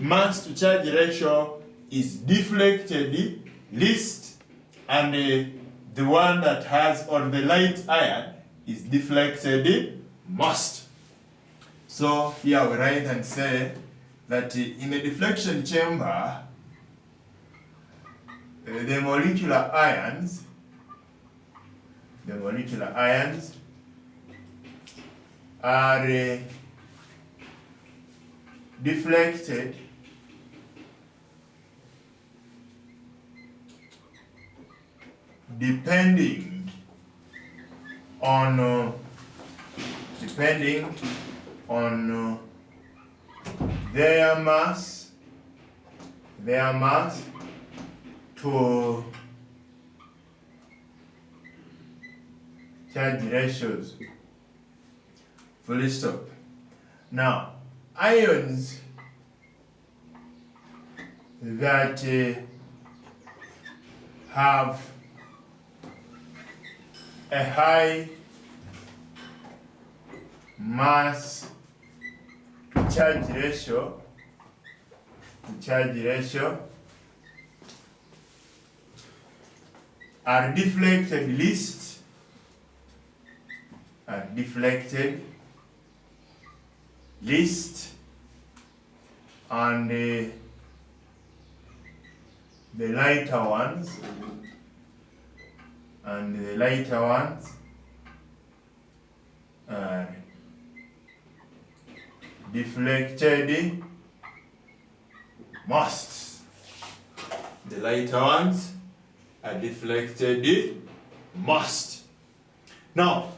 mass to charge ratio is deflected least, and the one that has, or the light ion, is deflected most. So here we write and say that in a deflection chamber, the molecular ions are deflected depending on their mass to charge ratios. Full stop. Now, ions that have a high mass to charge ratio are deflected least, and the lighter ones are deflected most. The lighter ones are deflected most. Now,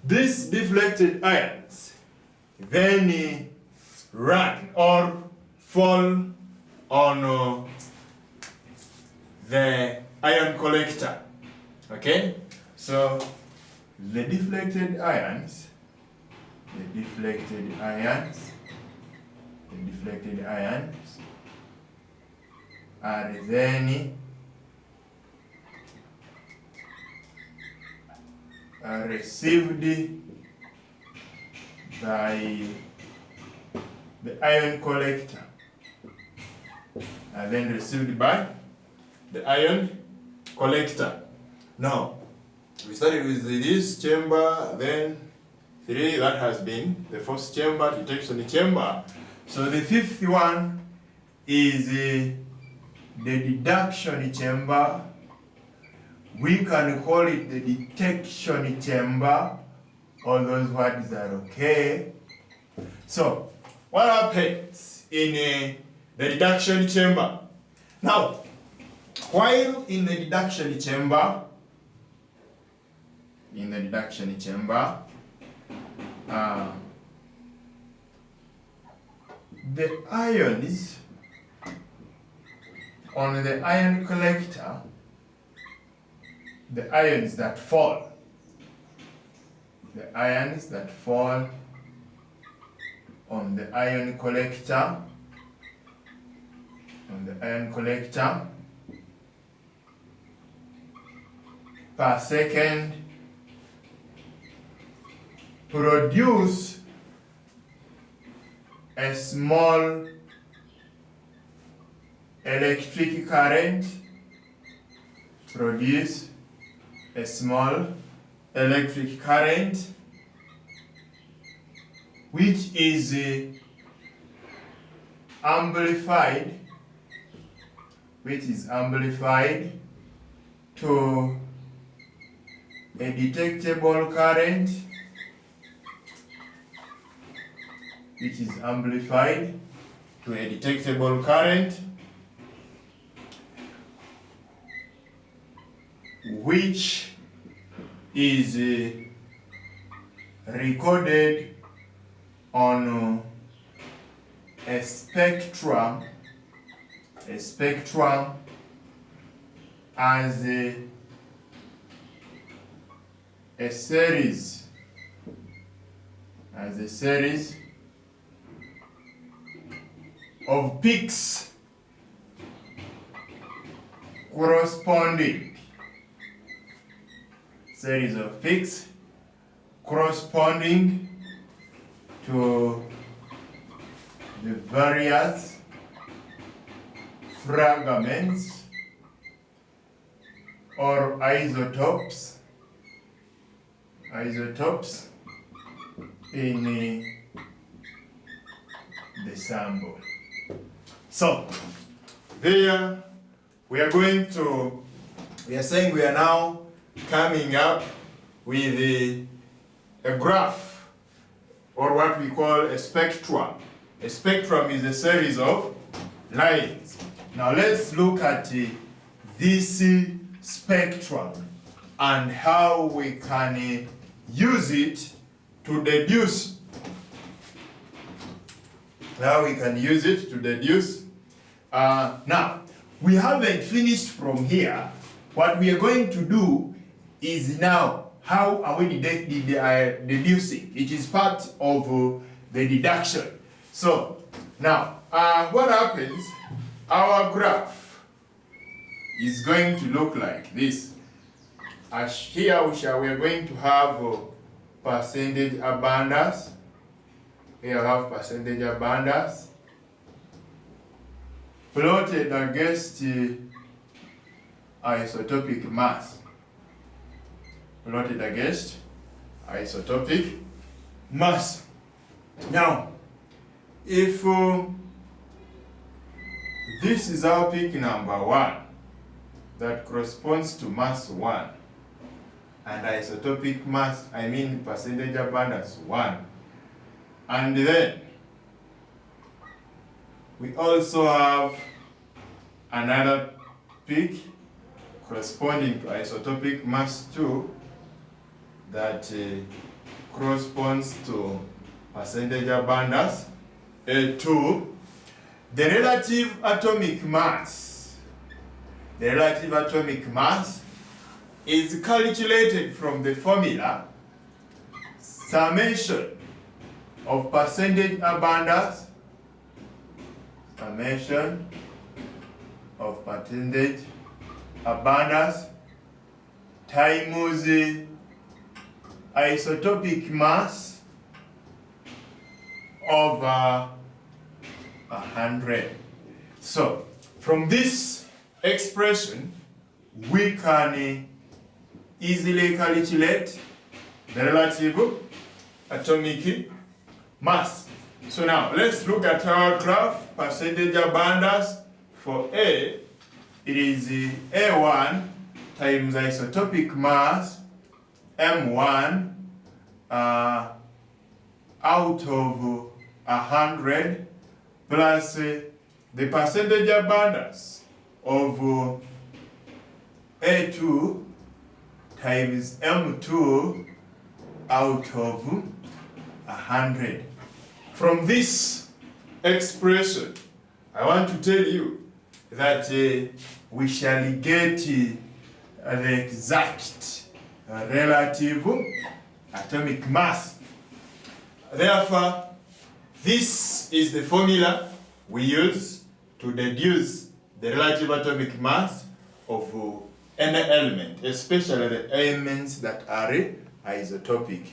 these deflected ions then run or fall on the ion collector. Okay? So the deflected ions are then received by the ion collector. Now, we started with this chamber, then 3, that has been the first chamber, detection chamber. So the fifth one is the deduction chamber. We can call it the detection chamber. All those words are okay. So, what happens in the deduction chamber? Now, while in the deduction chamber, the ions on the ion collector, the ions that fall on the ion collector per second produce a small electric current, which is amplified to a detectable current, which is recorded on a spectrum as a series of peaks corresponding to the various fragments or isotopes in the sample. So there we are saying we are now coming up with a graph, or what we call a spectrum. A spectrum is a series of lines. Now let's look at this spectrum and how we can use it to deduce. Now we haven't finished from here. What we are going to do is now, how are we deducing? It is part of the deduction. So now, what happens? Our graph is going to look like this. As here we are going to have percentage abundance. Here we have percentage abundance plotted against isotopic mass. Plotted against isotopic mass. Now, if this is our peak number 1, that corresponds to mass 1, and isotopic mass, I mean percentage abundance 1, and then we also have another peak corresponding to isotopic mass 2 that corresponds to percentage abundance A2. The relative atomic mass is calculated from the formula summation of percentage abundance times the isotopic mass over 100. So from this expression we can easily calculate the relative atomic mass. So now let's look at our graph. Percentage abundance for A, it is A1 times isotopic mass M1 out of 100 plus the percentage abundance of A2 times M2 out of 100. From this expression, I want to tell you that we shall get the exact relative atomic mass. Therefore, this is the formula we use to deduce the relative atomic mass of any element, especially the elements that are isotopic.